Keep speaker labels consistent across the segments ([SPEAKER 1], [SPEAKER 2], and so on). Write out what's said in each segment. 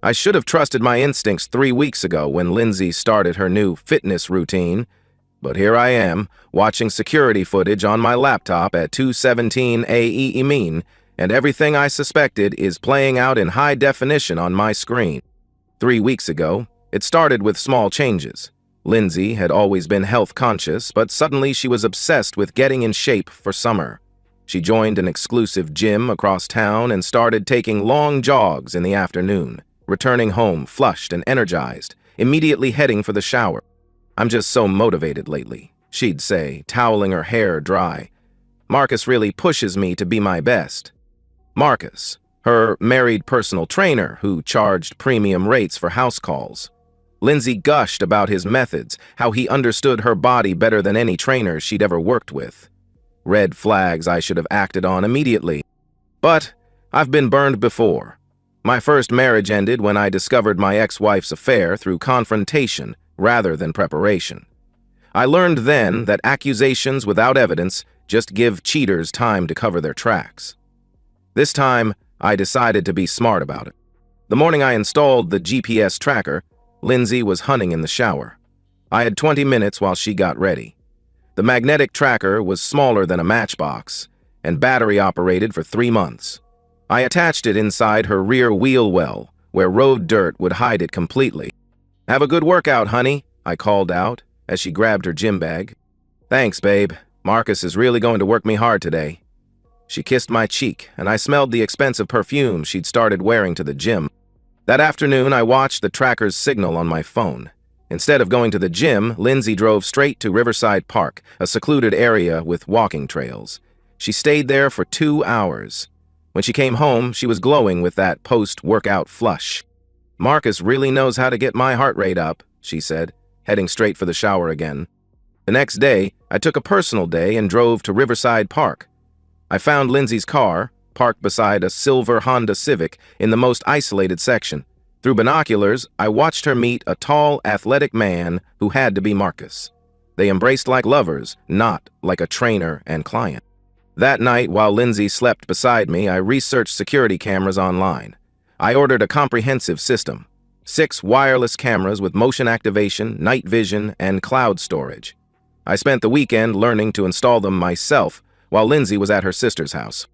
[SPEAKER 1] I should have trusted my instincts 3 weeks ago when Lindsay started her new fitness routine, but here I am, watching security footage on my laptop at 2:17 a.m., and everything I suspected is playing out in high definition on my screen. 3 weeks ago, it started with small changes. Lindsay had always been health conscious, but suddenly she was obsessed with getting in shape for summer. She joined an exclusive gym across town and started taking long jogs in the afternoon, returning home flushed and energized, immediately heading for the shower. "I'm just so motivated lately," she'd say, toweling her hair dry. "Marcus really pushes me to be my best." Marcus, her married personal trainer who charged premium rates for house calls. Lindsay gushed about his methods, how he understood her body better than any trainer she'd ever worked with. Red flags I should have acted on immediately. But I've been burned before. My first marriage ended when I discovered my ex-wife's affair through confrontation rather than preparation. I learned then that accusations without evidence just give cheaters time to cover their tracks. This time, I decided to be smart about it. The morning I installed the GPS tracker, Lindsay was hunting in the shower. I had 20 minutes while she got ready. The magnetic tracker was smaller than a matchbox, and battery operated for 3 months. I attached it inside her rear wheel well, where road dirt would hide it completely. "Have a good workout, honey," I called out as she grabbed her gym bag. "Thanks, babe. Marcus is really going to work me hard today." She kissed my cheek, and I smelled the expensive perfume she'd started wearing to the gym. That afternoon, I watched the tracker's signal on my phone. Instead of going to the gym, Lindsay drove straight to Riverside Park, a secluded area with walking trails. She stayed there for 2 hours. When she came home, she was glowing with that post-workout flush. "Marcus really knows how to get my heart rate up," she said, heading straight for the shower again. The next day, I took a personal day and drove to Riverside Park. I found Lindsay's car, parked beside a silver Honda Civic in the most isolated section. Through binoculars, I watched her meet a tall, athletic man who had to be Marcus. They embraced like lovers, not like a trainer and client. That night, while Lindsay slept beside me, I researched security cameras online. I ordered a comprehensive system: 6 wireless cameras with motion activation, night vision, and cloud storage. I spent the weekend learning to install them myself while Lindsay was at her sister's house.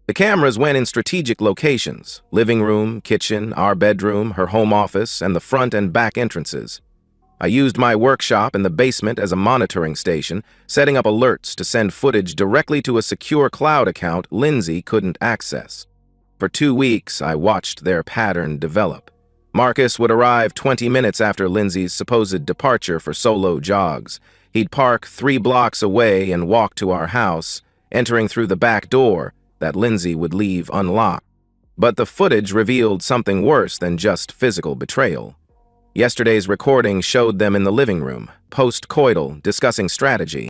[SPEAKER 1] The cameras went in strategic locations: living room, kitchen, our bedroom, her home office, and the front and back entrances. I used my workshop in the basement as a monitoring station, setting up alerts to send footage directly to a secure cloud account Lindsay couldn't access. For 2 weeks, I watched their pattern develop. Marcus would arrive 20 minutes after Lindsay's supposed departure for solo jogs. He'd park 3 blocks away and walk to our house, entering through the back door that Lindsay would leave unlocked. But the footage revealed something worse than just physical betrayal. Yesterday's recording showed them in the living room, post-coital, discussing strategy.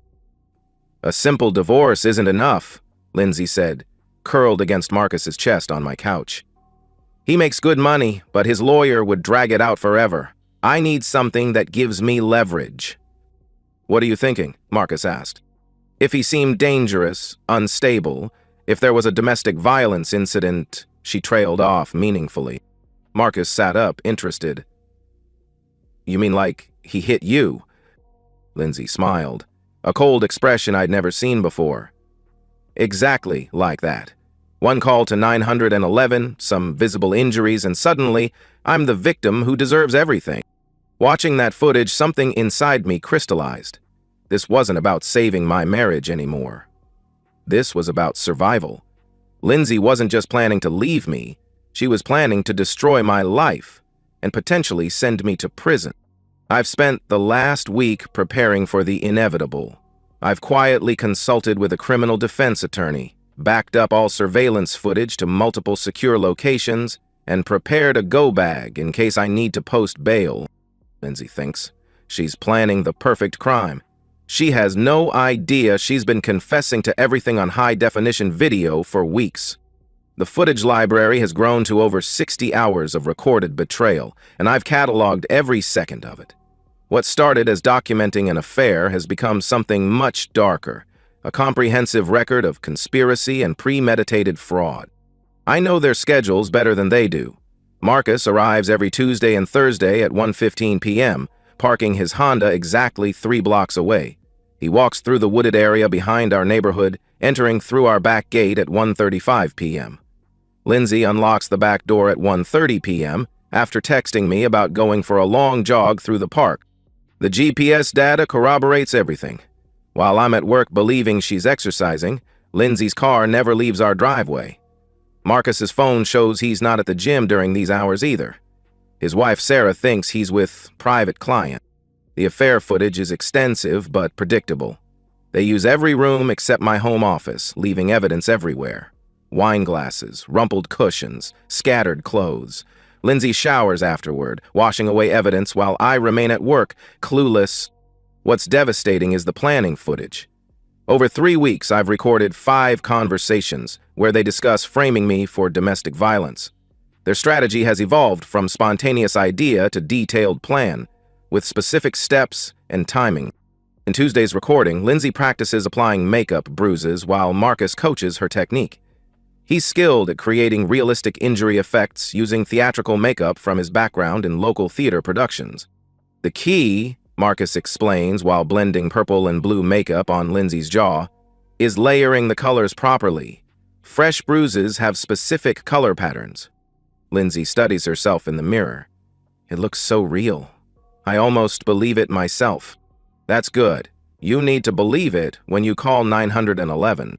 [SPEAKER 1] "A simple divorce isn't enough," Lindsay said, curled against Marcus's chest on my couch. "He makes good money, but his lawyer would drag it out forever. I need something that gives me leverage." "What are you thinking?" Marcus asked. "If he seemed dangerous, unstable, if there was a domestic violence incident," she trailed off meaningfully. Marcus sat up, interested. "You mean like he hit you?" Lindsay smiled, a cold expression I'd never seen before. "Exactly like that. One call to 911, some visible injuries, and suddenly I'm the victim who deserves everything." Watching that footage, something inside me crystallized. This wasn't about saving my marriage anymore. This was about survival. Lindsay wasn't just planning to leave me, she was planning to destroy my life and potentially send me to prison. I've spent the last week preparing for the inevitable. I've quietly consulted with a criminal defense attorney, backed up all surveillance footage to multiple secure locations, and prepared a go-bag in case I need to post bail. Lindsay thinks she's planning the perfect crime. She has no idea she's been confessing to everything on high-definition video for weeks. The footage library has grown to over 60 hours of recorded betrayal, and I've cataloged every second of it. What started as documenting an affair has become something much darker, a comprehensive record of conspiracy and premeditated fraud. I know their schedules better than they do. Marcus arrives every Tuesday and Thursday at 1:15 p.m., parking his Honda exactly 3 blocks away. He walks through the wooded area behind our neighborhood, entering through our back gate at 1:35 p.m. Lindsay unlocks the back door at 1:30 p.m. after texting me about going for a long jog through the park. The GPS data corroborates everything. While I'm at work believing she's exercising, Lindsay's car never leaves our driveway. Marcus's phone shows he's not at the gym during these hours either. His wife Sarah thinks he's with private client. The affair footage is extensive but predictable. They use every room except my home office, leaving evidence everywhere. Wine glasses, rumpled cushions, scattered clothes. Lindsay showers afterward, washing away evidence while I remain at work, clueless. What's devastating is the planning footage. Over 3 weeks, I've recorded 5 conversations where they discuss framing me for domestic violence. Their strategy has evolved from spontaneous idea to detailed plan, with specific steps and timing. In Tuesday's recording, Lindsay practices applying makeup bruises while Marcus coaches her technique. He's skilled at creating realistic injury effects using theatrical makeup from his background in local theater productions. The key, Marcus explains while blending purple and blue makeup on Lindsay's jaw, is layering the colors properly. Fresh bruises have specific color patterns. Lindsay studies herself in the mirror. It looks so real. I almost believe it myself. That's good. You need to believe it when you call 911.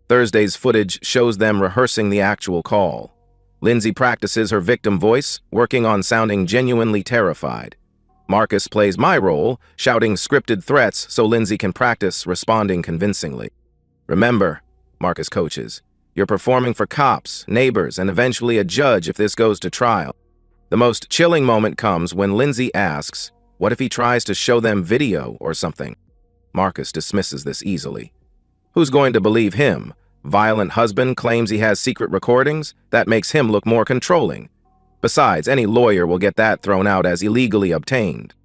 [SPEAKER 1] Thursday's footage shows them rehearsing the actual call. Lindsay practices her victim voice, working on sounding genuinely terrified. Marcus plays my role, shouting scripted threats so Lindsay can practice responding convincingly. Remember, Marcus coaches, you're performing for cops, neighbors, and eventually a judge if this goes to trial. The most chilling moment comes when Lindsay asks, what if he tries to show them video or something? Marcus dismisses this easily. Who's going to believe him? Violent husband claims he has secret recordings? That makes him look more controlling. Besides, any lawyer will get that thrown out as illegally obtained.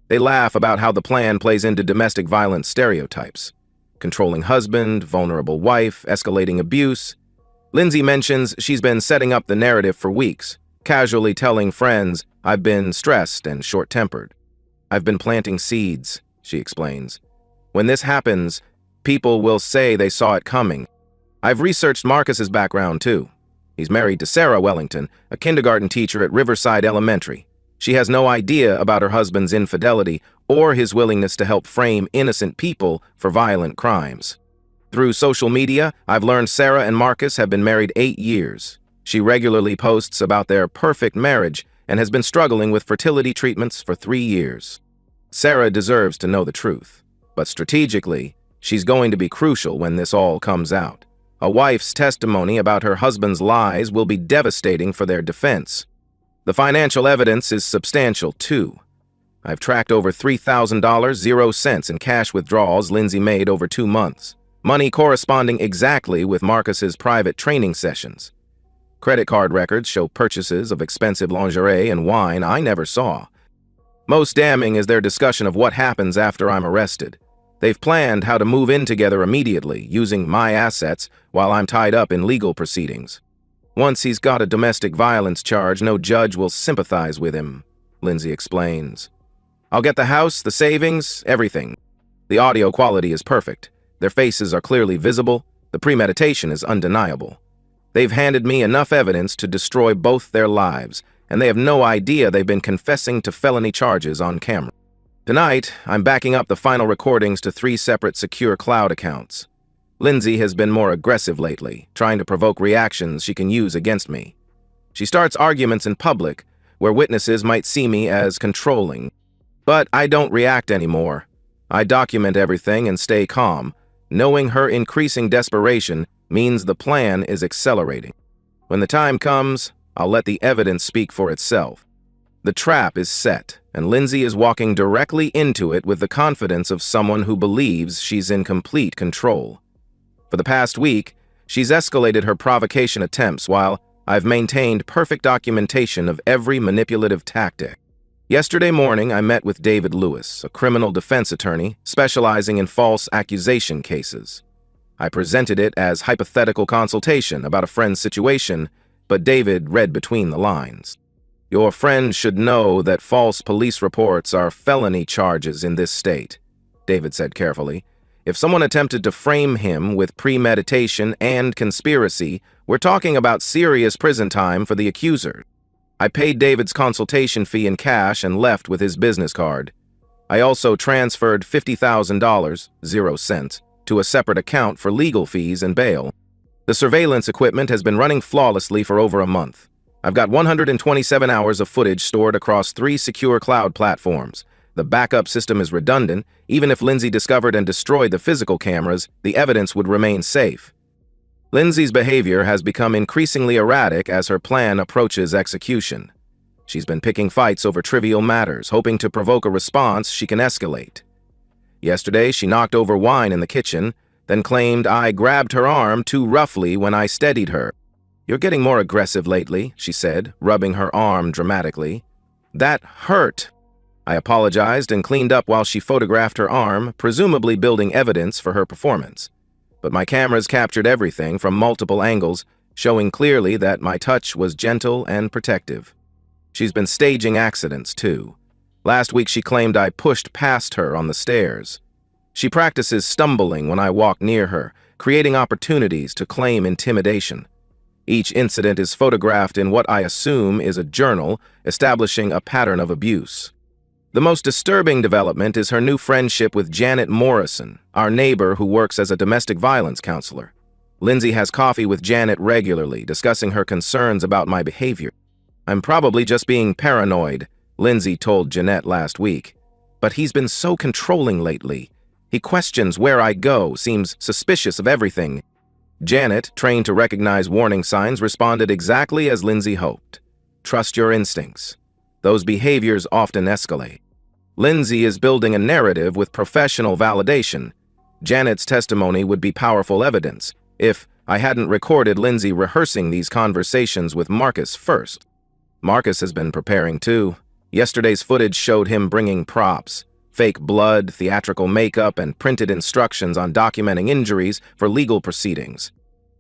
[SPEAKER 1] They laugh about how the plan plays into domestic violence stereotypes. Controlling husband, vulnerable wife, escalating abuse. Lindsay mentions she's been setting up the narrative for weeks, casually telling friends, I've been stressed and short-tempered. I've been planting seeds, she explains. When this happens, people will say they saw it coming. I've researched Marcus's background too. He's married to Sarah Wellington, a kindergarten teacher at Riverside Elementary. She has no idea about her husband's infidelity or his willingness to help frame innocent people for violent crimes. Through social media, I've learned Sarah and Marcus have been married 8 years. She regularly posts about their perfect marriage and has been struggling with fertility treatments for 3 years. Sarah deserves to know the truth, but strategically, she's going to be crucial when this all comes out. A wife's testimony about her husband's lies will be devastating for their defense. The financial evidence is substantial, too. I've tracked over $3,000, 0 cents in cash withdrawals Lindsay made over 2 months, money corresponding exactly with Marcus's private training sessions. Credit card records show purchases of expensive lingerie and wine I never saw. Most damning is their discussion of what happens after I'm arrested. They've planned how to move in together immediately, using my assets while I'm tied up in legal proceedings. Once he's got a domestic violence charge, no judge will sympathize with him, Lindsay explains. I'll get the house, the savings, everything. The audio quality is perfect. Their faces are clearly visible. The premeditation is undeniable. They've handed me enough evidence to destroy both their lives, and they have no idea they've been confessing to felony charges on camera. Tonight, I'm backing up the final recordings to 3 separate secure cloud accounts. Lindsay has been more aggressive lately, trying to provoke reactions she can use against me. She starts arguments in public, where witnesses might see me as controlling. But I don't react anymore. I document everything and stay calm, knowing her increasing desperation means the plan is accelerating. When the time comes, I'll let the evidence speak for itself. The trap is set, and Lindsay is walking directly into it with the confidence of someone who believes she's in complete control. For the past week, she's escalated her provocation attempts while I've maintained perfect documentation of every manipulative tactic. Yesterday morning, I met with David Lewis, a criminal defense attorney specializing in false accusation cases. I presented it as hypothetical consultation about a friend's situation, but David read between the lines. Your friend should know that false police reports are felony charges in this state, David said carefully. If someone attempted to frame him with premeditation and conspiracy, we're talking about serious prison time for the accuser. I paid David's consultation fee in cash and left with his business card. I also transferred $50,000, 0 cents, to a separate account for legal fees and bail. The surveillance equipment has been running flawlessly for over a month. I've got 127 hours of footage stored across 3 secure cloud platforms. The backup system is redundant. Even if Lindsay discovered and destroyed the physical cameras, the evidence would remain safe. Lindsay's behavior has become increasingly erratic as her plan approaches execution. She's been picking fights over trivial matters, hoping to provoke a response she can escalate. Yesterday, she knocked over wine in the kitchen, then claimed I grabbed her arm too roughly when I steadied her. "You're getting more aggressive lately," she said, rubbing her arm dramatically. "That hurt." I apologized and cleaned up while she photographed her arm, presumably building evidence for her performance. But my cameras captured everything from multiple angles, showing clearly that my touch was gentle and protective. She's been staging accidents, too. Last week she claimed I pushed past her on the stairs. She practices stumbling when I walk near her, creating opportunities to claim intimidation. Each incident is photographed in what I assume is a journal, establishing a pattern of abuse. The most disturbing development is her new friendship with Janet Morrison, our neighbor who works as a domestic violence counselor. Lindsay has coffee with Janet regularly, discussing her concerns about my behavior. "I'm probably just being paranoid," Lindsay told Jeanette last week. "But he's been so controlling lately. He questions where I go, seems suspicious of everything." Janet, trained to recognize warning signs, responded exactly as Lindsay hoped. "Trust your instincts. Those behaviors often escalate." Lindsay is building a narrative with professional validation. Janet's testimony would be powerful evidence if I hadn't recorded Lindsay rehearsing these conversations with Marcus first. Marcus has been preparing too. Yesterday's footage showed him bringing props, fake blood, theatrical makeup, and printed instructions on documenting injuries for legal proceedings.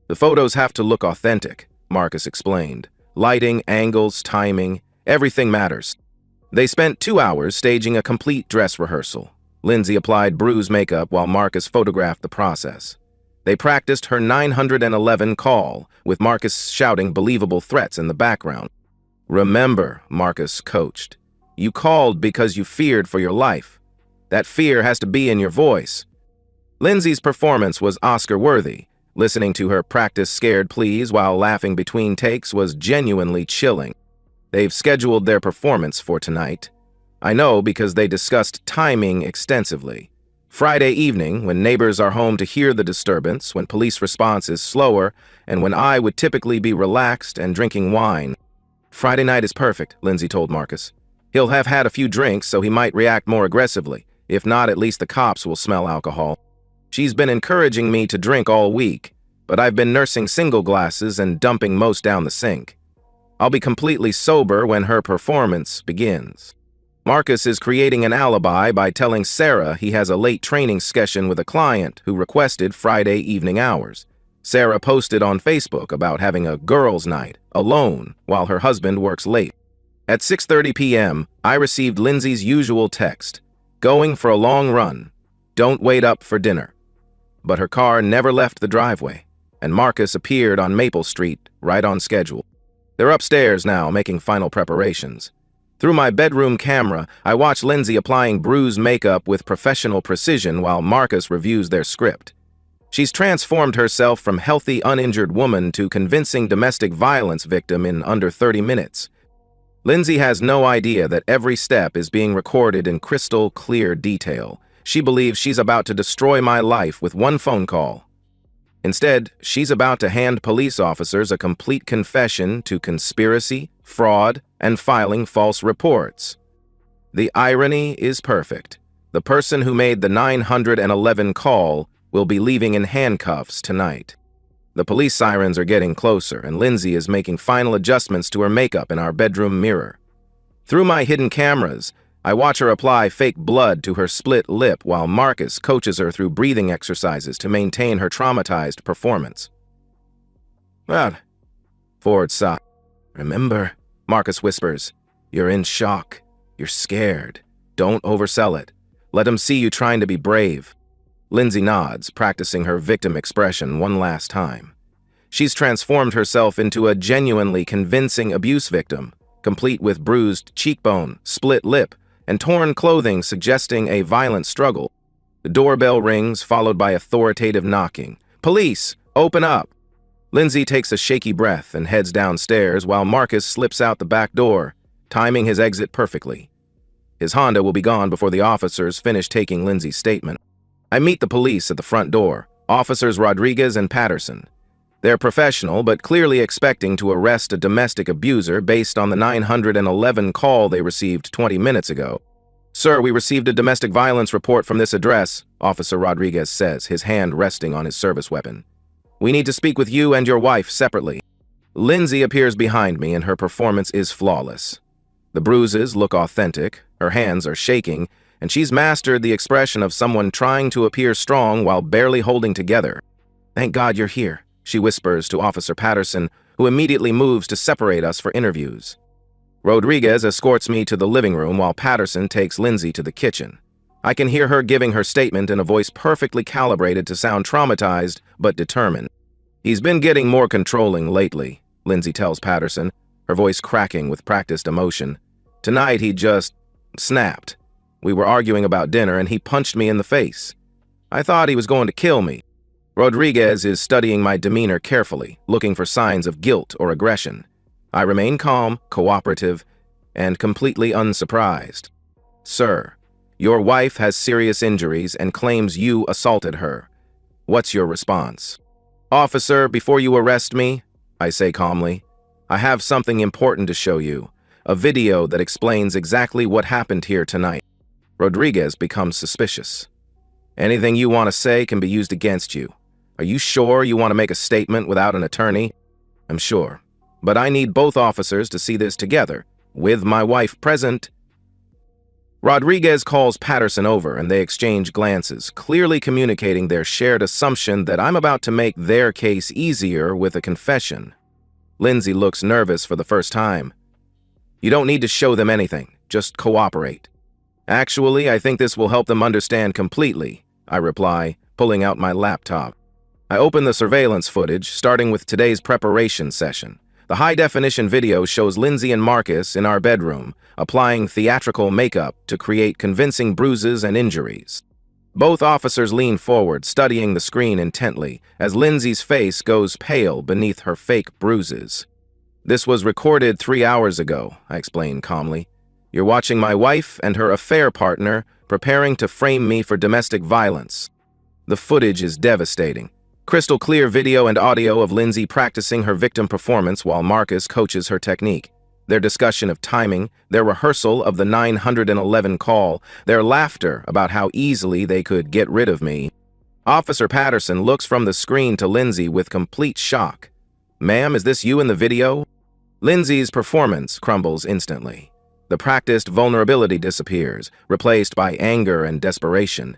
[SPEAKER 1] "The photos have to look authentic," Marcus explained. "Lighting, angles, timing, everything matters." They spent 2 hours staging a complete dress rehearsal. Lindsay applied bruise makeup while Marcus photographed the process. They practiced her 911 call, with Marcus shouting believable threats in the background. "Remember," Marcus coached, "you called because you feared for your life. That fear has to be in your voice." Lindsay's performance was Oscar-worthy. Listening to her practice scared pleas while laughing between takes was genuinely chilling. They've scheduled their performance for tonight. I know because they discussed timing extensively. Friday evening, when neighbors are home to hear the disturbance, when police response is slower, and when I would typically be relaxed and drinking wine. "Friday night is perfect," Lindsay told Marcus. "He'll have had a few drinks, so he might react more aggressively. If not, at least the cops will smell alcohol." She's been encouraging me to drink all week, but I've been nursing single glasses and dumping most down the sink. I'll be completely sober when her performance begins. Marcus is creating an alibi by telling Sarah he has a late training session with a client who requested Friday evening hours. Sarah posted on Facebook about having a girls' night, alone, while her husband works late. At 6:30 p.m., I received Lindsay's usual text, "Going for a long run. Don't wait up for dinner." But her car never left the driveway, and Marcus appeared on Maple Street, right on schedule. They're upstairs now, making final preparations. Through my bedroom camera, I watch Lindsay applying bruise makeup with professional precision while Marcus reviews their script. She's transformed herself from healthy, uninjured woman to convincing domestic violence victim in under 30 minutes. Lindsay has no idea that every step is being recorded in crystal clear detail. She believes she's about to destroy my life with one phone call. Instead, she's about to hand police officers a complete confession to conspiracy, fraud, and filing false reports. The irony is perfect. The person who made the 911 call will be leaving in handcuffs tonight. The police sirens are getting closer, and Lindsay is making final adjustments to her makeup in our bedroom mirror. Through my hidden cameras, I watch her apply fake blood to her split lip while Marcus coaches her through breathing exercises to maintain her traumatized performance. "Well," Ford sighed. "Remember," Marcus whispers, You're in shock. You're scared. Don't oversell it. Let him see you trying to be brave. Lindsay nods, practicing her victim expression one last time. She's transformed herself into a genuinely convincing abuse victim, complete with bruised cheekbone, split lip, and torn clothing suggesting a violent struggle. The doorbell rings, followed by authoritative knocking. "Police! Open up!" Lindsay takes a shaky breath and heads downstairs while Marcus slips out the back door, timing his exit perfectly. His Honda will be gone before the officers finish taking Lindsay's statement. I meet the police at the front door, Officers Rodriguez and Patterson. They're professional, but clearly expecting to arrest a domestic abuser based on the 911 call they received 20 minutes ago. "Sir, we received a domestic violence report from this address," Officer Rodriguez says, his hand resting on his service weapon. "We need to speak with you and your wife separately." Lindsay appears behind me, and her performance is flawless. The bruises look authentic, her hands are shaking, and she's mastered the expression of someone trying to appear strong while barely holding together. "Thank God you're here," she whispers to Officer Patterson, who immediately moves to separate us for interviews. Rodriguez escorts me to the living room while Patterson takes Lindsay to the kitchen. I can hear her giving her statement in a voice perfectly calibrated to sound traumatized but determined. "He's been getting more controlling lately," Lindsay tells Patterson, her voice cracking with practiced emotion. "Tonight he just snapped. We were arguing about dinner and he punched me in the face. I thought he was going to kill me." Rodriguez is studying my demeanor carefully, looking for signs of guilt or aggression. I remain calm, cooperative, and completely unsurprised. "Sir, your wife has serious injuries and claims you assaulted her. What's your response?" "Officer, before you arrest me," I say calmly, "I have something important to show you, a video that explains exactly what happened here tonight." Rodriguez becomes suspicious. "Anything you want to say can be used against you. Are you sure you want to make a statement without an attorney?" "I'm sure, but I need both officers to see this together, with my wife present." Rodriguez calls Patterson over and they exchange glances, clearly communicating their shared assumption that I'm about to make their case easier with a confession. Lindsay looks nervous for the first time. "You don't need to show them anything, just cooperate." "Actually, I think this will help them understand completely," I reply, pulling out my laptop. I open the surveillance footage, starting with today's preparation session. The high-definition video shows Lindsay and Marcus in our bedroom, applying theatrical makeup to create convincing bruises and injuries. Both officers lean forward, studying the screen intently, as Lindsay's face goes pale beneath her fake bruises. "This was recorded 3 hours ago," I explain calmly. "You're watching my wife and her affair partner preparing to frame me for domestic violence." The footage is devastating. Crystal clear video and audio of Lindsay practicing her victim performance while Marcus coaches her technique. Their discussion of timing, their rehearsal of the 911 call, their laughter about how easily they could get rid of me. Officer Patterson looks from the screen to Lindsay with complete shock. "Ma'am, is this you in the video?" Lindsay's performance crumbles instantly. The practiced vulnerability disappears, replaced by anger and desperation.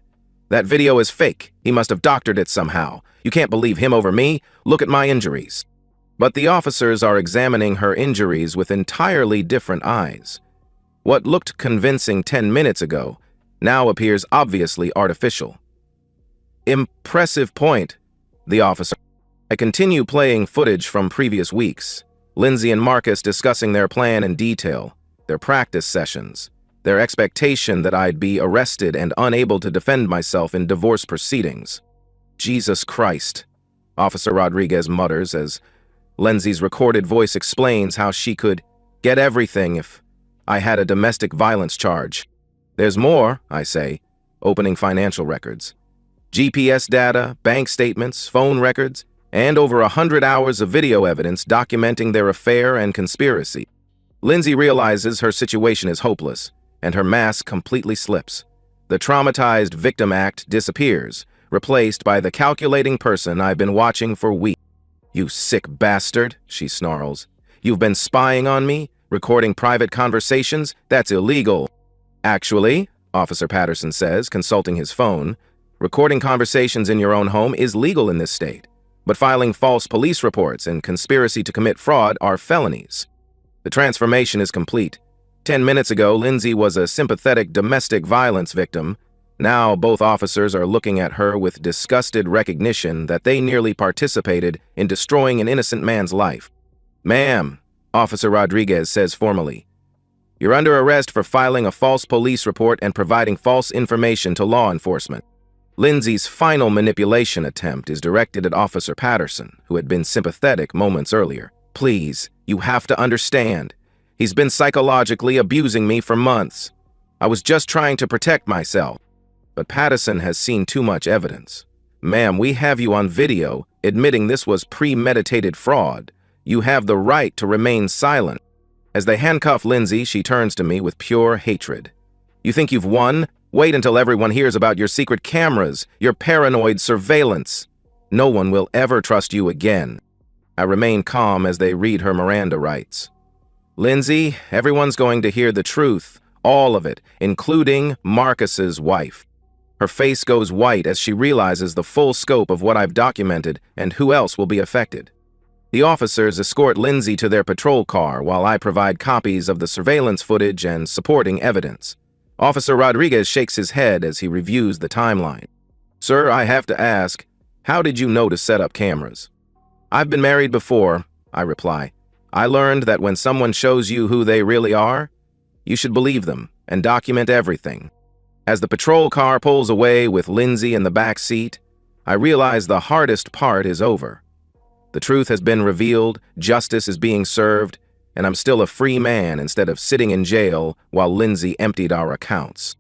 [SPEAKER 1] "That video is fake. He must have doctored it somehow. You can't believe him over me. Look at my injuries." But the officers are examining her injuries with entirely different eyes. What looked convincing 10 minutes ago now appears obviously artificial. "Impressive point," the officer. I continue playing footage from previous weeks. Lindsay and Marcus discussing their plan in detail, their practice sessions, their expectation that I'd be arrested and unable to defend myself in divorce proceedings. "Jesus Christ," Officer Rodriguez mutters as Lindsay's recorded voice explains how she could get everything if I had a domestic violence charge. "There's more," I say, opening financial records. GPS data, bank statements, phone records, and over 100 hours of video evidence documenting their affair and conspiracy. Lindsay realizes her situation is hopeless, and her mask completely slips. The traumatized victim act disappears, replaced by the calculating person I've been watching for weeks. "You sick bastard," she snarls. "You've been spying on me, recording private conversations? That's illegal." "Actually," Officer Patterson says, consulting his phone, "recording conversations in your own home is legal in this state, but filing false police reports and conspiracy to commit fraud are felonies." The transformation is complete. 10 minutes ago, Lindsay was a sympathetic domestic violence victim. Now, both officers are looking at her with disgusted recognition that they nearly participated in destroying an innocent man's life. "Ma'am," Officer Rodriguez says formally, "you're under arrest for filing a false police report and providing false information to law enforcement." Lindsay's final manipulation attempt is directed at Officer Patterson, who had been sympathetic moments earlier. "Please, you have to understand. He's been psychologically abusing me for months. I was just trying to protect myself." But Patterson has seen too much evidence. "Ma'am, we have you on video admitting this was premeditated fraud. You have the right to remain silent." As they handcuff Lindsay, she turns to me with pure hatred. "You think you've won? Wait until everyone hears about your secret cameras, your paranoid surveillance. No one will ever trust you again." I remain calm as they read her Miranda rights. "Lindsay, everyone's going to hear the truth, all of it, including Marcus's wife." Her face goes white as she realizes the full scope of what I've documented and who else will be affected. The officers escort Lindsay to their patrol car while I provide copies of the surveillance footage and supporting evidence. Officer Rodriguez shakes his head as he reviews the timeline. "Sir, I have to ask, how did you know to set up cameras?" "I've been married before," I reply. "I learned that when someone shows you who they really are, you should believe them and document everything." As the patrol car pulls away with Lindsay in the back seat, I realize the hardest part is over. The truth has been revealed, justice is being served, and I'm still a free man instead of sitting in jail while Lindsay emptied our accounts.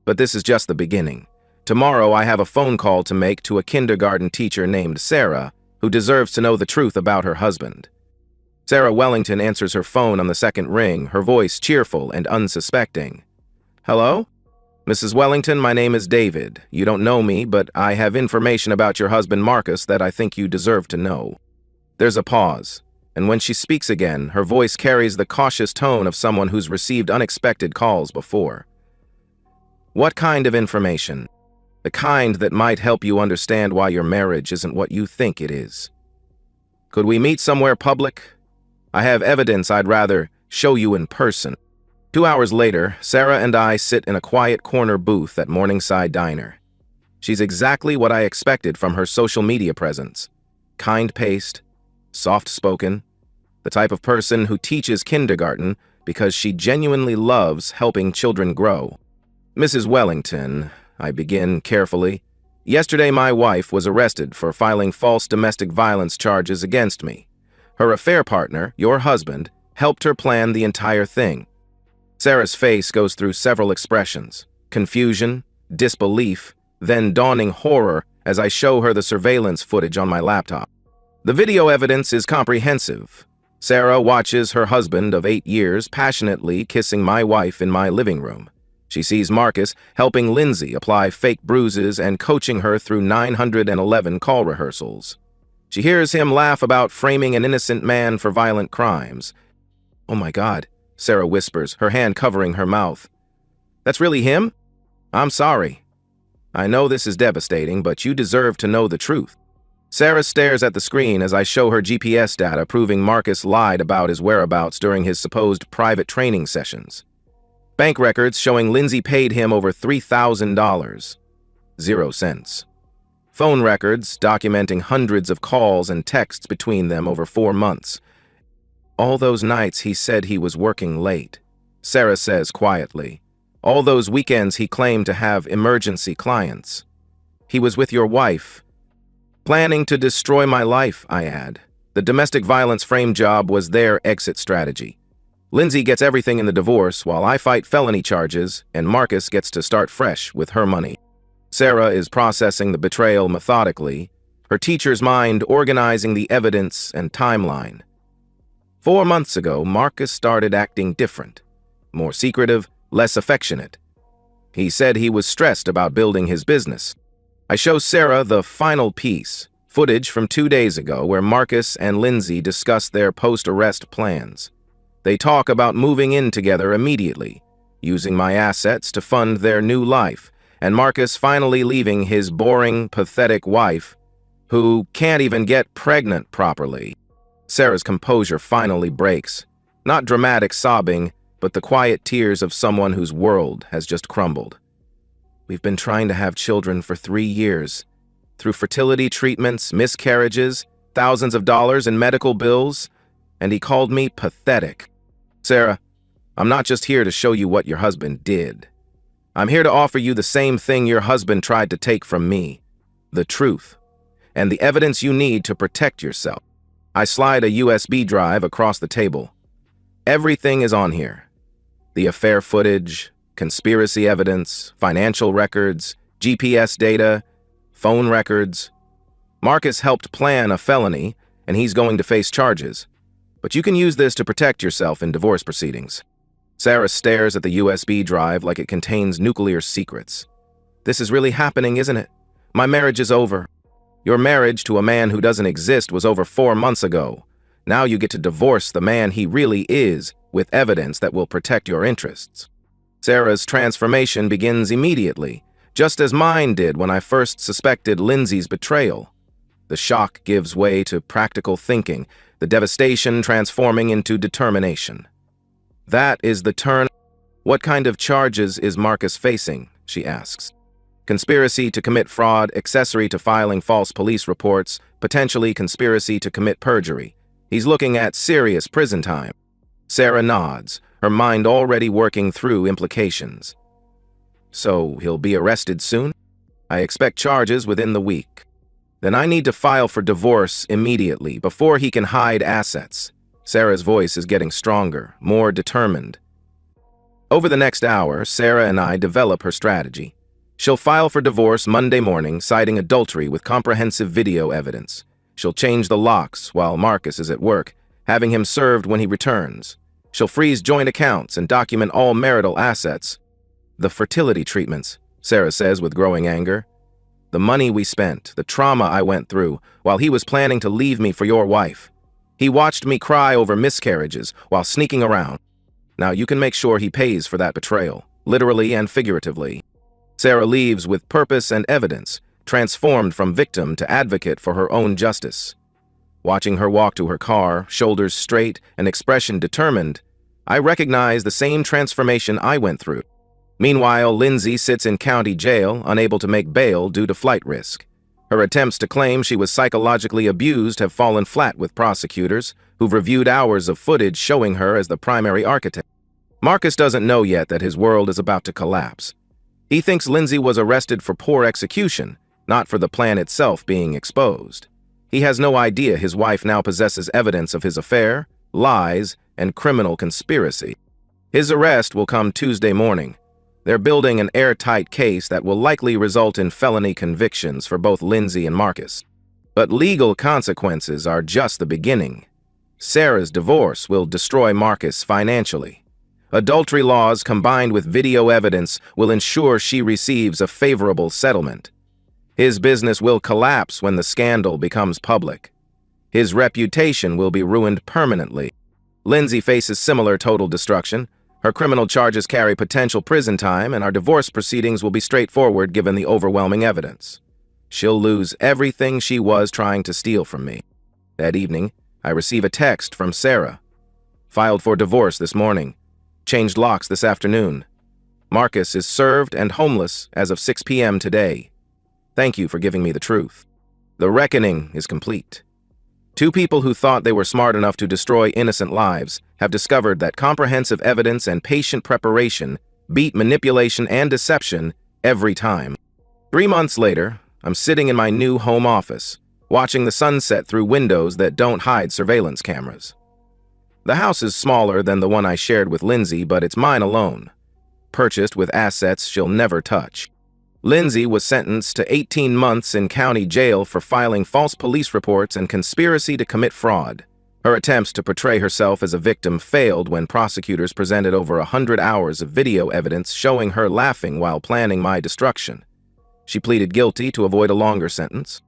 [SPEAKER 1] But this is just the beginning. Tomorrow I have a phone call to make to a kindergarten teacher named Sarah, who deserves to know the truth about her husband. Sarah Wellington answers her phone on the second ring, her voice cheerful and unsuspecting. "Hello? Mrs. Wellington, my name is David. You don't know me, but I have information about your husband Marcus that I think you deserve to know." There's a pause, and when she speaks again, her voice carries the cautious tone of someone who's received unexpected calls before. "What kind of information?" "The kind that might help you understand why your marriage isn't what you think it is." "Could we meet somewhere public? I have evidence I'd rather show you in person." 2 hours later, Sarah and I sit in a quiet corner booth at Morningside Diner. She's exactly what I expected from her social media presence. Kind-paced, soft-spoken, the type of person who teaches kindergarten because she genuinely loves helping children grow. "Mrs. Wellington," I begin carefully, "yesterday my wife was arrested for filing false domestic violence charges against me. Her affair partner, your husband, helped her plan the entire thing." Sarah's face goes through several expressions: confusion, disbelief, then dawning horror as I show her the surveillance footage on my laptop. The video evidence is comprehensive. Sarah watches her husband of 8 years passionately kissing my wife in my living room. She sees Marcus helping Lindsay apply fake bruises and coaching her through 911 call rehearsals. She hears him laugh about framing an innocent man for violent crimes. "Oh my God," Sarah whispers, her hand covering her mouth. "That's really him? I'm sorry. I know this is devastating, but you deserve to know the truth." Sarah stares at the screen as I show her GPS data proving Marcus lied about his whereabouts during his supposed private training sessions. Bank records showing Lindsay paid him over $3,000. 0 cents. Phone records documenting hundreds of calls and texts between them over 4 months. "All those nights he said he was working late," Sarah says quietly. "All those weekends he claimed to have emergency clients. He was with your wife. Planning to destroy my life," I add. The domestic violence frame job was their exit strategy. Lindsay gets everything in the divorce while I fight felony charges, and Marcus gets to start fresh with her money. Sarah is processing the betrayal methodically, her teacher's mind organizing the evidence and timeline. 4 months ago, Marcus started acting different, more secretive, less affectionate. He said he was stressed about building his business. I show Sarah the final piece, footage from 2 days ago where Marcus and Lindsay discuss their post-arrest plans. They talk about moving in together immediately, using my assets to fund their new life, and Marcus finally leaving his boring, pathetic wife, who can't even get pregnant properly. Sarah's composure finally breaks. Not dramatic sobbing, but the quiet tears of someone whose world has just crumbled. We've been trying to have children for 3 years. Through fertility treatments, miscarriages, thousands of dollars in medical bills, and he called me pathetic. Sarah, I'm not just here to show you what your husband did. I'm here to offer you the same thing your husband tried to take from me, the truth, and the evidence you need to protect yourself. I slide a USB drive across the table. Everything is on here. The affair footage, conspiracy evidence, financial records, GPS data, phone records. Marcus helped plan a felony, and he's going to face charges. But you can use this to protect yourself in divorce proceedings. Sarah stares at the USB drive like it contains nuclear secrets. This is really happening, isn't it? My marriage is over. Your marriage to a man who doesn't exist was over 4 months ago. Now you get to divorce the man he really is with evidence that will protect your interests. Sarah's transformation begins immediately, just as mine did when I first suspected Lindsay's betrayal. The shock gives way to practical thinking, the devastation transforming into determination. That is the turn. What kind of charges is Marcus facing? She asks. Conspiracy to commit fraud, accessory to filing false police reports, potentially conspiracy to commit perjury. He's looking at serious prison time. Sarah nods, her mind already working through implications. So he'll be arrested soon? I expect charges within the week. Then I need to file for divorce immediately, before he can hide assets. Sarah's voice is getting stronger, more determined. Over the next hour, Sarah and I develop her strategy. She'll file for divorce Monday morning, citing adultery with comprehensive video evidence. She'll change the locks while Marcus is at work, having him served when he returns. She'll freeze joint accounts and document all marital assets. The fertility treatments, Sarah says with growing anger. The money we spent, the trauma I went through, while he was planning to leave me for your wife. He watched me cry over miscarriages while sneaking around. Now you can make sure he pays for that betrayal, literally and figuratively. Sarah leaves with purpose and evidence, transformed from victim to advocate for her own justice. Watching her walk to her car, shoulders straight and expression determined, I recognize the same transformation I went through. Meanwhile, Lindsay sits in county jail, unable to make bail due to flight risk. Her attempts to claim she was psychologically abused have fallen flat with prosecutors, who've reviewed hours of footage showing her as the primary architect. Marcus doesn't know yet that his world is about to collapse. He thinks Lindsay was arrested for poor execution, not for the plan itself being exposed. He has no idea his wife now possesses evidence of his affair, lies, and criminal conspiracy. His arrest will come Tuesday morning. They're building an airtight case that will likely result in felony convictions for both Lindsay and Marcus. But legal consequences are just the beginning. Sarah's divorce will destroy Marcus financially. Adultery laws combined with video evidence will ensure she receives a favorable settlement. His business will collapse when the scandal becomes public. His reputation will be ruined permanently. Lindsay faces similar total destruction. Her criminal charges carry potential prison time, and our divorce proceedings will be straightforward given the overwhelming evidence. She'll lose everything she was trying to steal from me. That evening, I receive a text from Sarah. Filed for divorce this morning. Changed locks this afternoon. Marcus is served and homeless as of 6 p.m. today. Thank you for giving me the truth. The reckoning is complete. 2 people who thought they were smart enough to destroy innocent lives have discovered that comprehensive evidence and patient preparation beat manipulation and deception every time. 3 months later, I'm sitting in my new home office, watching the sunset through windows that don't hide surveillance cameras. The house is smaller than the one I shared with Lindsay, but it's mine alone, purchased with assets she'll never touch. Lindsay was sentenced to 18 months in county jail for filing false police reports and conspiracy to commit fraud. Her attempts to portray herself as a victim failed when prosecutors presented over 100 hours of video evidence showing her laughing while planning my destruction. She pleaded guilty to avoid a longer sentence.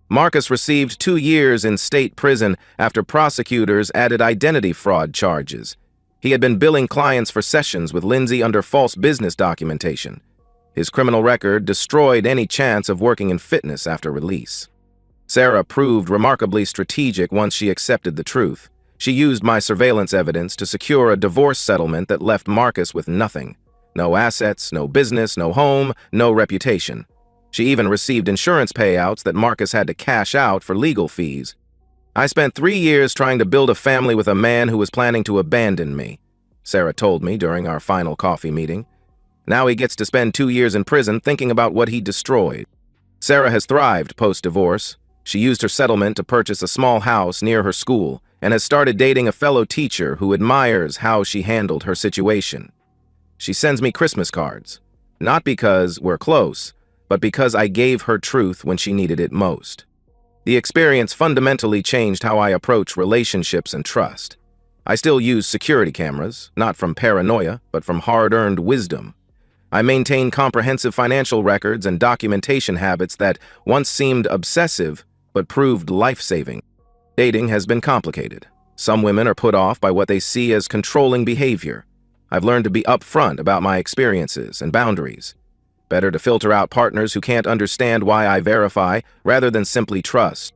[SPEAKER 1] Marcus received 2 years in state prison after prosecutors added identity fraud charges. He had been billing clients for sessions with Lindsay under false business documentation. His criminal record destroyed any chance of working in fitness after release. Sarah proved remarkably strategic once she accepted the truth. She used my surveillance evidence to secure a divorce settlement that left Marcus with nothing. No assets, no business, no home, no reputation. She even received insurance payouts that Marcus had to cash out for legal fees. I spent 3 years trying to build a family with a man who was planning to abandon me, Sarah told me during our final coffee meeting. Now he gets to spend 2 years in prison thinking about what he destroyed. Sarah has thrived post-divorce. She used her settlement to purchase a small house near her school and has started dating a fellow teacher who admires how she handled her situation. She sends me Christmas cards, not because we're close, but because I gave her truth when she needed it most. The experience fundamentally changed how I approach relationships and trust. I still use security cameras, not from paranoia, but from hard-earned wisdom. I maintain comprehensive financial records and documentation habits that once seemed obsessive, but proved life-saving. Dating has been complicated. Some women are put off by what they see as controlling behavior. I've learned to be upfront about my experiences and boundaries. Better to filter out partners who can't understand why I verify rather than simply trust.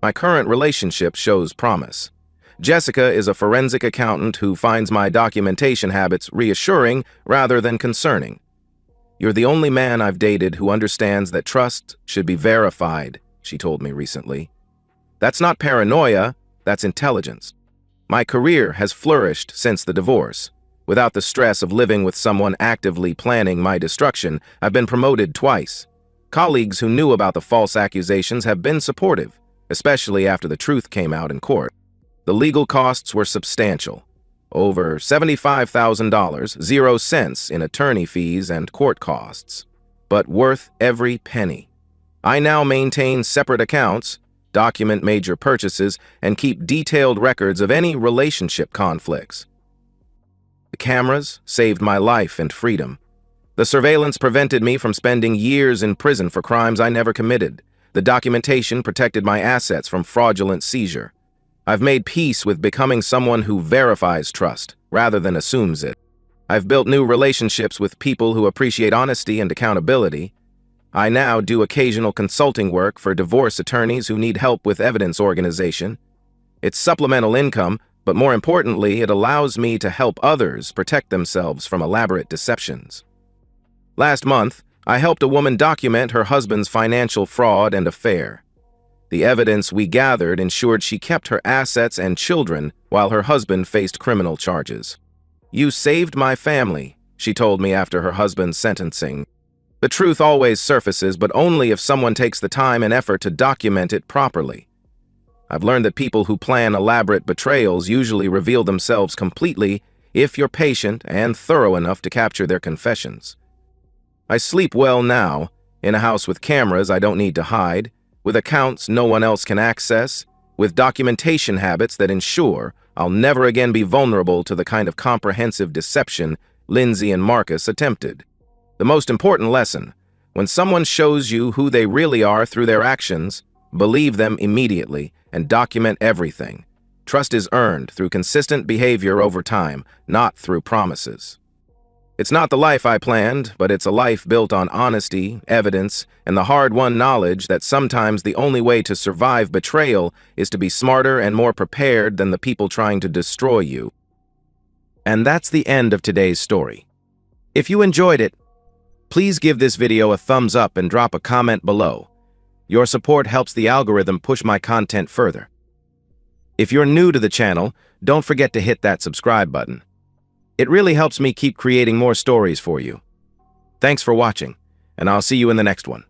[SPEAKER 1] My current relationship shows promise. Jessica is a forensic accountant who finds my documentation habits reassuring rather than concerning. You're the only man I've dated who understands that trust should be verified, she told me recently. That's not paranoia, that's intelligence. My career has flourished since the divorce. Without the stress of living with someone actively planning my destruction, I've been promoted twice. Colleagues who knew about the false accusations have been supportive, especially after the truth came out in court. The legal costs were substantial. Over $75,000, 0 cents in attorney fees and court costs, but worth every penny. I now maintain separate accounts, document major purchases, and keep detailed records of any relationship conflicts. The cameras saved my life and freedom. The surveillance prevented me from spending years in prison for crimes I never committed. The documentation protected my assets from fraudulent seizure. I've made peace with becoming someone who verifies trust, rather than assumes it. I've built new relationships with people who appreciate honesty and accountability. I now do occasional consulting work for divorce attorneys who need help with evidence organization. It's supplemental income, but more importantly, it allows me to help others protect themselves from elaborate deceptions. Last month, I helped a woman document her husband's financial fraud and affair. The evidence we gathered ensured she kept her assets and children while her husband faced criminal charges. "You saved my family," she told me after her husband's sentencing. The truth always surfaces, but only if someone takes the time and effort to document it properly. I've learned that people who plan elaborate betrayals usually reveal themselves completely if you're patient and thorough enough to capture their confessions. I sleep well now, in a house with cameras I don't need to hide, with accounts no one else can access, with documentation habits that ensure I'll never again be vulnerable to the kind of comprehensive deception Lindsay and Marcus attempted. The most important lesson: when someone shows you who they really are through their actions, believe them immediately and document everything. Trust is earned through consistent behavior over time, not through promises. It's not the life I planned, but it's a life built on honesty, evidence, and the hard-won knowledge that sometimes the only way to survive betrayal is to be smarter and more prepared than the people trying to destroy you. And that's the end of today's story. If you enjoyed it, please give this video a thumbs up and drop a comment below. Your support helps the algorithm push my content further. If you're new to the channel, don't forget to hit that subscribe button. It really helps me keep creating more stories for you. Thanks for watching, and I'll see you in the next one.